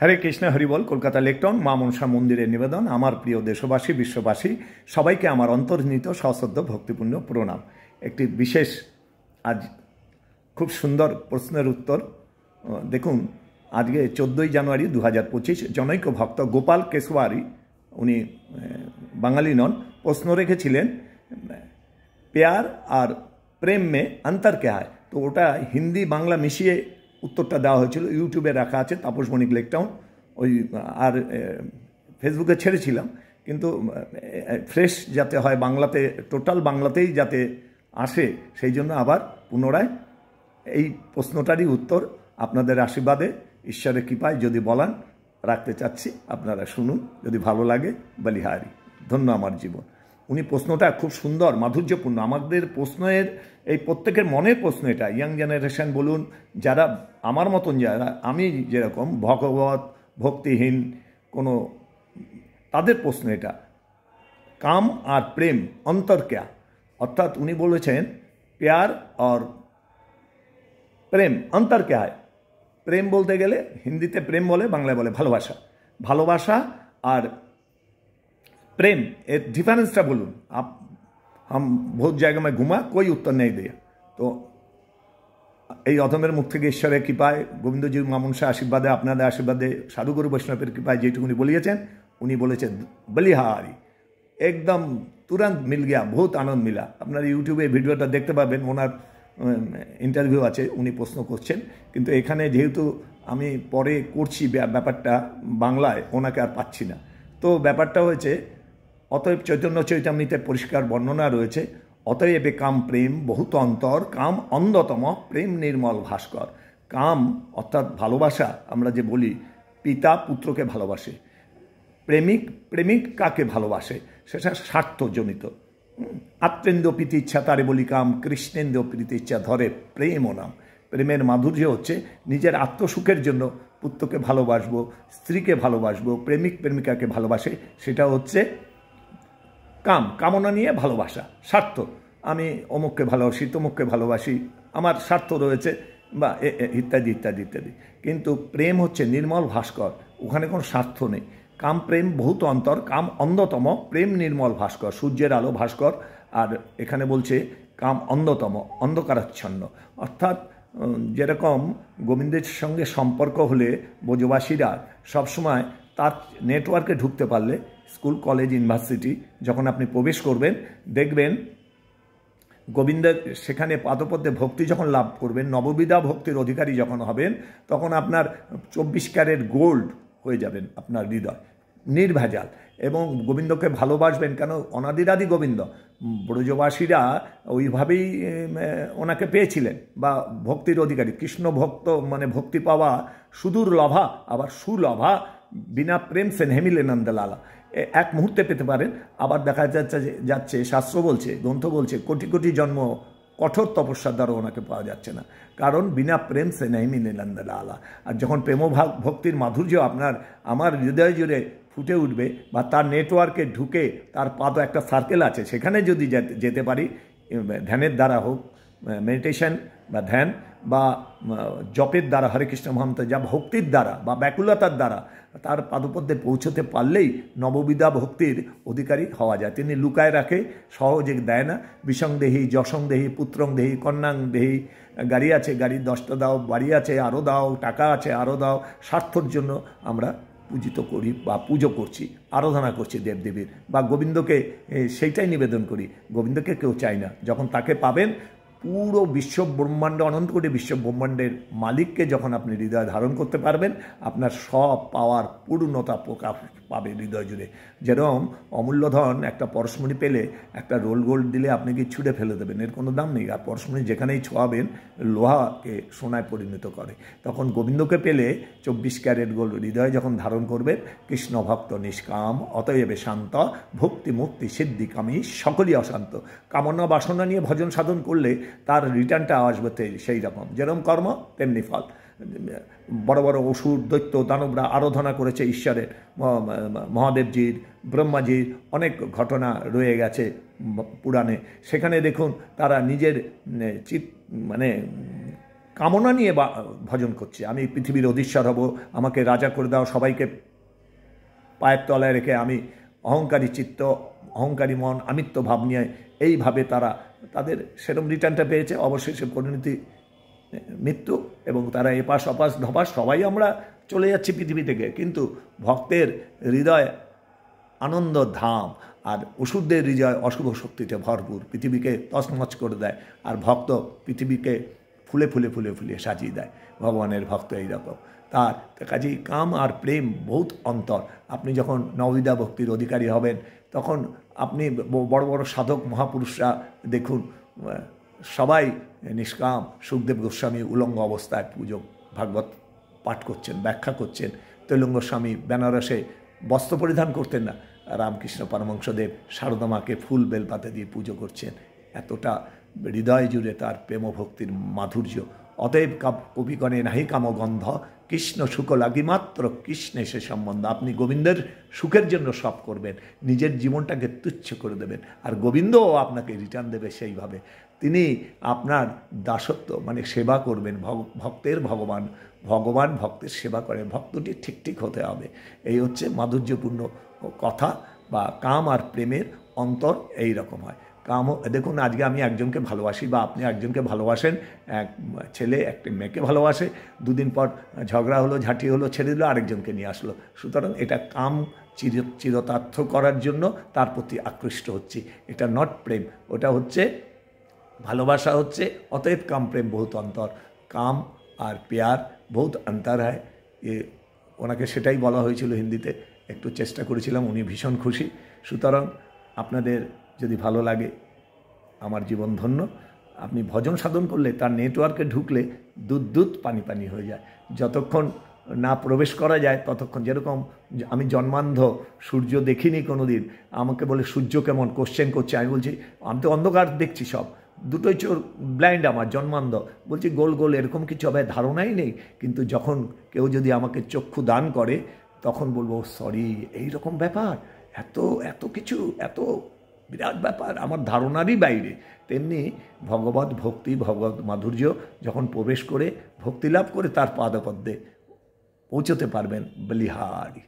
হরে কৃষ্ণ হরিবল। কলকাতা লেকটাউন মা মনসা মন্দিরের নিবেদন। আমার প্রিয় দেশবাসী, বিশ্ববাসী সবাইকে আমার অন্তর্নিহিত সশ্রদ্ধ ভক্তিপূর্ণ প্রণাম। একটি বিশেষ আজ খুব সুন্দর প্রশ্নের উত্তর দেখুন। আজকে 14ই জানুয়ারি 2025 জনৈক ভক্ত গোপাল কেশওয়ারি, উনি বাঙালি নন, প্রশ্ন রেখেছিলেন প্যার আর প্রেম মে অন্তর কে হয়। তো ওটা হিন্দি বাংলা মিশিয়ে উত্তরটা দেওয়া হয়েছিল, ইউটিউবে রাখা আছে তাপস বণিক লেকটাউন। ওই আর ফেসবুকে ছেড়েছিলাম, কিন্তু ফ্রেশ যাতে হয় বাংলাতে, টোটাল বাংলাতেই যাতে আসে, সেই জন্য আবার পুনরায় এই প্রশ্নটারই উত্তর আপনাদের আশীর্বাদে, ঈশ্বরের কৃপায় যদি বলান রাখতে চাচ্ছি। আপনারা শুনুন, যদি ভালো লাগে বলিহারি, ধন্য আমার জীবন। উনি প্রশ্নটা খুব সুন্দর, মাধুর্যপূর্ণ। আমাদের প্রশ্নের এই প্রত্যেকের মনের প্রশ্ন এটা। ইয়াং জেনারেশন বলুন, যারা আমার মতন, যারা আমি যেরকম ভগবত ভক্তিহীন কোনো, তাদের প্রশ্ন এটা। কাম আর প্রেম অন্তর ক্যা, অর্থাৎ উনি বলেছেন প্যার আর প্রেম অন্তর ক্যা হয়। প্রেম বলতে গেলে হিন্দিতে প্রেম বলে, বাংলায় বলে ভালোবাসা। ভালোবাসা আর प्रेम ए डिफरेंसটা বলুন। हम बहुत জায়গা में घुमा, कोई उत्तर नहीं दिया। তো এই অধমের মুখ থেকে ঈশ্বরের কৃপায়, গোবিন্দজির মা মনসা আশীর্বাদে, আপনাদের আশীর্বাদে, সাধুগুরু বৈষ্ণবের কৃপায় যেটুকুনি বলিয়েছেন, উনি বলেছেন বলিহারি, একদম তুরন্ত মিল গিয়া, বহুত আনন্দ মিলা। আপনারা ইউটিউবে ভিডিওটা দেখতে পাবেন, ওনার ইন্টারভিউ আছে, উনি প্রশ্ন করছেন। কিন্তু এখানে যেহেতু আমি পরে করছি ব্যাপারটা বাংলায়, ওনাকে আর পাচ্ছি না। তো ব্যাপারটা হয়েছে, অতএব চৈতন্য চৈতামৃতে পরিষ্কার বর্ণনা রয়েছে, অতএব কাম প্রেম বহুত অন্তর, কাম অন্ধতম প্রেম নির্মল ভাস্কর। কাম অর্থাৎ ভালোবাসা, আমরা যে বলি পিতা পুত্রকে ভালোবাসে, প্রেমিক প্রেমিক কাকে ভালোবাসে, সেটা স্বার্থজনিত। আত্মেন্দ্র প্রীতি ইচ্ছা তারে বলি কাম, কৃষ্ণেন্দ্র প্রীতি ইচ্ছা ধরে প্রেম ও নাম। প্রেমের মাধুর্য হচ্ছে নিজের আত্মসুখের জন্য পুত্রকে ভালোবাসবো, স্ত্রীকে ভালোবাসবো, প্রেমিক প্রেমিকাকে ভালোবাসে, সেটা হচ্ছে কাম, কামনা নিয়ে ভালোবাসা। স্বার্থ, আমি অমুককে ভালোবাসি, তমুককে ভালোবাসি, আমার স্বার্থ রয়েছে, বা ইত্যাদি ইত্যাদি ইত্যাদি। কিন্তু প্রেম হচ্ছে নির্মল ভাস্কর, ওখানে কোনো স্বার্থ নেই। কাম প্রেম বহুত অন্তর, কাম অন্ধতম প্রেম নির্মল ভাস্কর, সূর্যের আলো ভাস্কর। আর এখানে বলছে কাম অন্ধতম, অন্ধকারাচ্ছন্ন। অর্থাৎ যেরকম গোবিন্দের সঙ্গে সম্পর্ক হলে ব্রজবাসীরা সবসময় তার নেটওয়ার্কে ঢুকতে পারলে, স্কুল কলেজ ইউনিভার্সিটি যখন আপনি প্রবেশ করবেন, দেখবেন গোবিন্দের সেখানে পাদপদ্মে ভক্তি যখন লাভ করবেন, নববিধা ভক্তির অধিকারী যখন হবেন, তখন আপনার 24 ক্যারেট গোল্ড হয়ে যাবেন আপনার হৃদয়, নির্ভেজাল। এবং গোবিন্দকে ভালোবাসবেন, কেন অনাদিরাদি গোবিন্দ। ব্রজবাসীরা ওইভাবেই ওনাকে পেয়েছিলেন, বা ভক্তির অধিকারী। কৃষ্ণ ভক্ত মানে ভক্তি পাওয়া সুদূর লভা, আবার সুলভা, বিনা প্রেম সে নেমিলে নন্দলালা। এক মুহূর্তে পেতে পারেন, আবার দেখা যাচ্ছে শাস্ত্র বলছে, গ্রন্থ বলছে, কোটি কোটি জন্ম কঠোর তপস্যার দ্বারা ওনাকে পাওয়া যাচ্ছে না, কারণ বিনা প্রেম সে নেই মিলে নন্দলালা। আর যখন প্রেমভাগ ভক্তির মাধুর্য আপনার আমার হৃদয় জুড়ে ফুটে উঠবে, বা তার নেটওয়ার্কে ঢুকে, তার পাদ একটা সার্কেল আছে, সেখানে যদি যেতে পারি, ধ্যানের দ্বারা হোক, মেডিটেশন বা ধ্যান, বা জপের দ্বারা, হরে কৃষ্ণ মহামন্ত্র, যা ভক্তির দ্বারা বা ব্যাকুলতার দ্বারা তার পাদপদ্মে পৌঁছতে পারলেই নববিধা ভক্তির অধিকারী হওয়া যায়। তিনি লুকায় রাখে, সহজে দেয় না। বিষংদেহী, যশংদেহী, পুত্রংদেহী, কন্যাংদেহী, গাড়ি আছে, গাড়ি 10টা দাও, বাড়ি আছে আরও দাও, টাকা আছে আরও দাও। স্বার্থর জন্য আমরা পূজিত করি বা পুজো করছি, আরাধনা করছি দেবদেবীর, বা গোবিন্দকে সেইটাই নিবেদন করি। গোবিন্দকে কেউ চায় না। যখন তাকে পাবেন, পুরো বিশ্ব ব্রহ্মাণ্ড, অনন্ত কোটি বিশ্ব ব্রহ্মাণ্ডের মালিককে যখন আপনি হৃদয়ে ধারণ করতে পারবেন, আপনার সব পাওয়ার পূর্ণতা প্রকাশ পাবে হৃদয় জুড়ে। যেরকম অমূল্য ধন একটা পরশমণি পেলে, একটা রোল গোল্ড দিলে আপনি কি ছুঁড়ে ফেলে দেবেন, এর কোনো দাম নেই। আর পরশমণি যেখানেই ছোঁয়াবেন, লোহাকে সোনায় পরিণত করে। তখন গোবিন্দকে পেলে 24 ক্যারেট গোল্ড হৃদয়ে যখন ধারণ করবেন, কৃষ্ণ ভক্ত নিষ্কাম, অতএব শান্ত, ভক্তি মুক্তি সিদ্ধি কামী সকলই অশান্ত। কামনা বাসনা নিয়ে ভজন সাধন করলে তার রিটার্নটা আসবে সেই রকম। যেরকম কর্ম তেমনি ফল। বড় বড় অসুর, দৈত্য, দানবরা আরাধনা করেছে ঈশ্বরের, মহাদেবজির, ব্রহ্মাজির অনেক ঘটনা রয়ে গেছে পুরাণে। সেখানে দেখুন তারা নিজের মানে কামনা নিয়ে ভজন করছে। আমি পৃথিবীর অধীশ্বর হব, আমাকে রাজা করে দাও, সবাইকে পায়ের তলায় রেখে আমি অহংকারী চিত্ত, অহংকারী মন, আমিত্ব ভাব নিয়ে এইভাবে তারা তাদের সেরম রিটার্নটা পেয়েছে। অবশেষে পরিণতি মৃত্যু, এবং তারা এপাশ অপাশ ধপাস সবাই আমরা চলে যাচ্ছি পৃথিবী থেকে। কিন্তু ভক্তের হৃদয় আনন্দ ধাম, আর ওষুধদের হৃদয় অশুভ শক্তিতে ভরপুর, পৃথিবীকে তছনছ করে দেয়। আর ভক্ত পৃথিবীকে ফুলে ফুলে ফুলে ফুলে সাজিয়ে দেয়। ভগবানের ভক্ত এইরকম। তার কাজেই কাম আর প্রেম বহুত অন্তর। আপনি যখন নববিধা ভক্তির অধিকারী হবেন, তখন আপনি বড় বড় সাধক মহাপুরুষরা দেখুন, সবাই নিষ্কাম। সুখদেব গোস্বামী উলঙ্গ অবস্থায় পুজো ভাগবত পাঠ করছেন, ব্যাখ্যা করছেন। তৈলঙ্গ স্বামী বেনারসে বস্ত্র পরিধান করতেন না। রামকৃষ্ণ পরমহংসদেব সারদা মাকে ফুল বেলপাতা দিয়ে পুজো করছেন। এতটা হৃদয় জুড়ে তার প্রেম ভক্তির মাধুর্য। অতএব কবিগণে নাহি কামগন্ধ, কৃষ্ণ সুখ লাগি মাত্র কৃষ্ণে সে সম্বন্ধ। আপনি গোবিন্দের সুখের জন্য সব করবেন, নিজের জীবনটাকে তুচ্ছ করে দেবেন, আর গোবিন্দও আপনাকে রিটার্ন দেবে সেইভাবে। তিনি আপনার দাসত্ব মানে সেবা করবেন। ভক্তের ভগবান, ভগবান ভক্তের সেবা করে। ভক্তটি ঠিক ঠিক হতে হবে। এই হচ্ছে মাধুর্যপূর্ণ কথা, বা কাম আর প্রেমের অন্তর এই রকম হয়। কাম, দেখুন আজকে আমি একজনকে ভালোবাসি, বা আপনি একজনকে ভালোবাসেন, এক ছেলে একটি মেয়েকে ভালোবাসে, দুদিন পর ঝগড়া হলো, ঝাঁটি হলো, ছেড়ে দিল, আরেকজনকে নিয়ে আসলো। সুতরাং এটা কাম চিরতার্থ করার জন্য তার প্রতি আকৃষ্ট হচ্ছি, এটা নট প্রেম, ওটা হচ্ছে ভালোবাসা হচ্ছে। অতএব কাম প্রেম বহুত অন্তর। কাম আর প্যার বহুত অন্তর হয়। ওনাকে সেটাই বলা হয়েছিল হিন্দিতে, একটু চেষ্টা করেছিলাম, উনি ভীষণ খুশি। সুতরাং আপনাদের যদি ভালো লাগে, আমার জীবন ধন্য। আপনি ভজন সাধন করলে, তার নেটওয়ার্কে ঢুকলে দুধ দুধ পানি পানি হয়ে যায়। যতক্ষণ না প্রবেশ করা যায় ততক্ষণ, যেরকম আমি জন্মান্ধ, সূর্য দেখিনি কোনো দিন, আমাকে বলে সূর্য কেমন কোশ্চেন করছে, আমি বলছি আমি তো অন্ধকার দেখছি সব, দুটোই চোর ব্লাইন্ড, আমার জন্মান্ধ। বলছি গোল গোল এরকম কিছু হবে, ধারণাই নেই। কিন্তু যখন কেউ যদি আমাকে চক্ষু দান করে, তখন বলবো সরি, এইরকম ব্যাপার, এত এত কিছু, এত বিরাট ব্যাপার, আমার ধারণারই বাইরে। তেমনি ভগবত ভক্তি, ভগবত মাধুর্য যখন প্রবেশ করে ভক্তি লাভ করে তার পাদপদ্মে পৌঁছতে পারবেন, বলিহারি।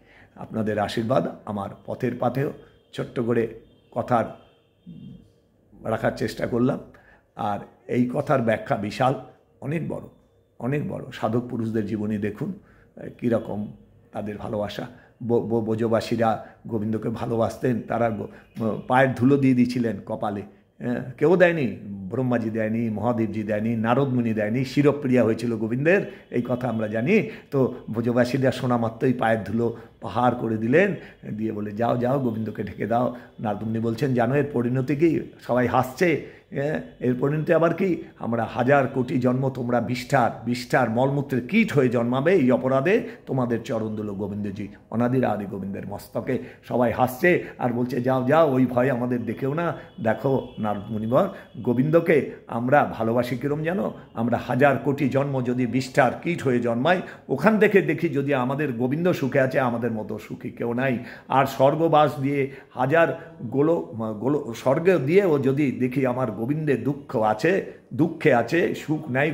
আপনাদের আশীর্বাদ আমার পথের পাথেও ছোট্ট করে কথার রাখার চেষ্টা করলাম। আর এই কথার ব্যাখ্যা বিশাল, অনেক বড়, অনেক বড়। সাধক পুরুষদের জীবনী দেখুন কীরকম তাদের ভালোবাসা। ব্রজবাসীরা গোবিন্দকে ভালোবাসতেন, তারা পায়ের ধুলো দিয়ে দিয়েছিলেন কপালে। কেউ দেয়নি, ব্রহ্মাজি দেয়নি, মহাদেবজি দেয়নি, নারদমুনি দেয়নি। শিরপ্রিয়া হয়েছিল গোবিন্দের, এই কথা আমরা জানি। তো ব্রজবাসীরা শোনা মাত্রই পায়ের ধুলো পাহাড় করে দিলেন, দিয়ে বলে যাও যাও গোবিন্দকে ঢেকে দাও। নারদমুনি বলছেন জানো এর পরিণতি কি? সবাই হাসছে। এর পরিণতি আবার কি? আমরা হাজার কোটি জন্ম তোমরা বিষ্ঠার মলমূত্রের কীট হয়ে জন্মাবে, এই অপরাধে তোমাদের চরণ দিল গোবিন্দজি অনাদির আদি গোবিন্দের মস্তকে। সবাই হাসছে আর বলছে যাও যাও, ওই ভয় আমাদের দেখেও না। দেখো নারদ মুনিবর, গোবিন্দকে আমরা ভালোবাসি কিরম জানো? আমরা হাজার কোটি জন্ম যদি বিষ্ঠার কীট হয়ে জন্মাই, ওখান থেকে দেখি যদি আমাদের গোবিন্দ সুখে আছে, আমাদের মতো সুখী কেউ নাই। আর স্বর্গবাস দিয়ে হাজার স্বর্গ দিয়েও যদি দেখি আমার গোবিন্দের দুঃখে আছে, সুখ নাই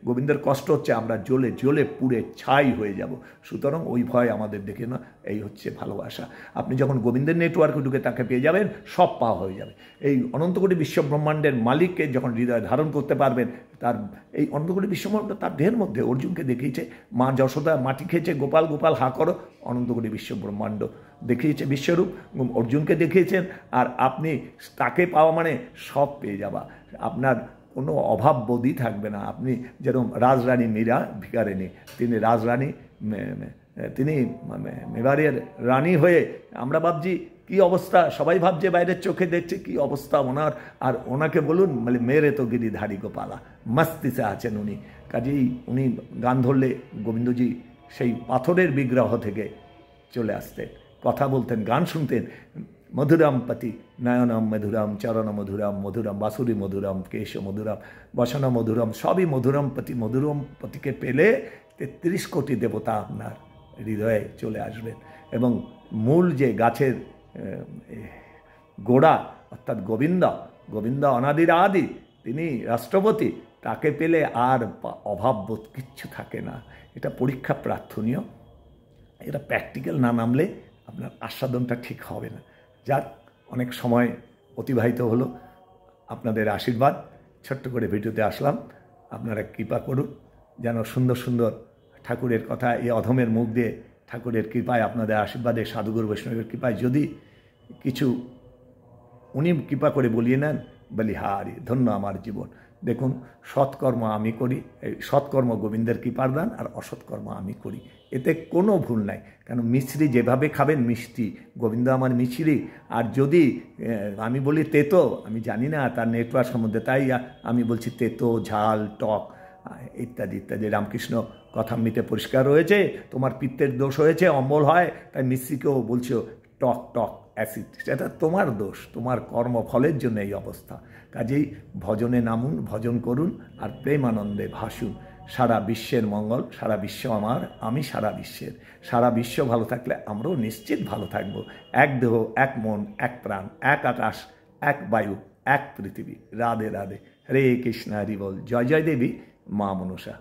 গোবিন্দের কষ্ট হচ্ছে, আমরা জ্বলে জ্বলে পুড়ে ছাই হয়ে যাব। সুতরাং ওই ভয় আমাদের দেখে না। এই হচ্ছে ভালোবাসা। আপনি যখন গোবিন্দের নেটওয়ার্কে ঢুকে তাকে পেয়ে যাবেন, সব পাওয়া হয়ে যাবে। এই অনন্তকোটি বিশ্ব ব্রহ্মাণ্ডের মালিককে যখন হৃদয়ে ধারণ করতে পারবেন, তার এই অনন্তকোটি বিশ্বব্রহ্মাণ্ড তার দেহের মধ্যে। অর্জুনকে দেখিয়েছে, মা যশোদা মাটি খেয়েছে, গোপাল গোপাল হা করো, অনন্তকোটি বিশ্ব ব্রহ্মাণ্ড দেখিয়েছে বিশ্বরূপ, অর্জুনকে দেখিয়েছেন। আর আপনি তাকে পাওয়া মানে সব পেয়ে যাওয়া, আপনার কোনো অভাব বোধই থাকবে না। আপনি যেরকম রাজরানী মীরা ভিখারিনী, তিনি রাজরানী, তিনি মেবারের রানী হয়ে, আমরা ভাবছি কী অবস্থা, সবাই ভাবছে বাইরের চোখে দেখছে কী অবস্থা ওনার। আর ওনাকে বলুন মানে মেরে তো গিরিধারী গোপালা, মাস্তিতে আছেন উনি। কাজেই উনি গান ধরলে গোবিন্দজি সেই পাথরের বিগ্রহ থেকে চলে আসতেন, কথা বলতেন, গান শুনতেন। মধুরাম পতি নয়নম মধুরাম, চরণ মধুরাম, মধুরাম বাসুরি মধুরাম, কেশ মধুরাম, বসন মধুরাম, সবই মধুরাম পতি। মধুরাম পতিকে পেলে 33 কোটি দেবতা আপনার হৃদয়ে চলে আসবেন। এবং মূল যে গাছের গোড়া অর্থাৎ গোবিন্দ অনাদির আদি, তিনি রাষ্ট্রপতি, তাকে পেলে আর অভাববোধ কিচ্ছু থাকে না। এটা পরীক্ষা প্রার্থনীয়, এটা প্র্যাকটিক্যাল না নামলে আপনার আস্বাদনটা ঠিক হবে না। যাক, অনেক সময় অতিবাহিত হলো, আপনাদের আশীর্বাদ, ছোট্ট করে ভিডিওতে আসলাম। আপনারা কৃপা করুন যেন সুন্দর সুন্দর ঠাকুরের কথা এই অধমের মুখ দিয়ে ঠাকুরের কৃপায়, আপনাদের আশীর্বাদে, সাধুগুরু বৈষ্ণবের কৃপায় যদি কিছু উনি কৃপা করে বলিয়ে নেন, বলি হারি ধন্য আমার জীবন। দেখুন, সৎকর্ম আমি করি, এই সৎকর্ম গোবিন্দের কৃপার দান, আর অসৎকর্ম আমি করি, এতে কোনো ভুল নাই। কেন মিশ্রি যেভাবে খাবেন মিষ্টি, গোবিন্দ আমার মিশ্রি। আর যদি আমি বলি তেতো, আমি জানি না তার নেটওয়ার্ক সম্বন্ধে, তাই আমি বলছি তেতো, ঝাল, টক ইত্যাদি ইত্যাদি। রামকৃষ্ণ কথামৃতে পরিষ্কার রয়েছে, তোমার পিত্তের দোষ হয়েছে, অম্বল হয়, তাই মিশ্রিকেও বলছো টক টক অ্যাসিড, সেটা তোমার দোষ, তোমার কর্মফলের জন্য এই অবস্থা। কাজেই ভজনে নামুন, ভজন করুন, আর প্রেমানন্দে ভাসুন। সারা বিশ্বের মঙ্গল, সারা বিশ্ব আমার, আমি সারা বিশ্বের। সারা বিশ্ব ভালো থাকলে আমরাও নিশ্চিত ভালো থাকবো। এক দেহ, এক মন, এক প্রাণ, এক আকাশ, এক বায়ু, এক পৃথিবী। রাধে রাধে, হরে কৃষ্ণ, হরি বল। জয় জয় দেবী মা মনসা।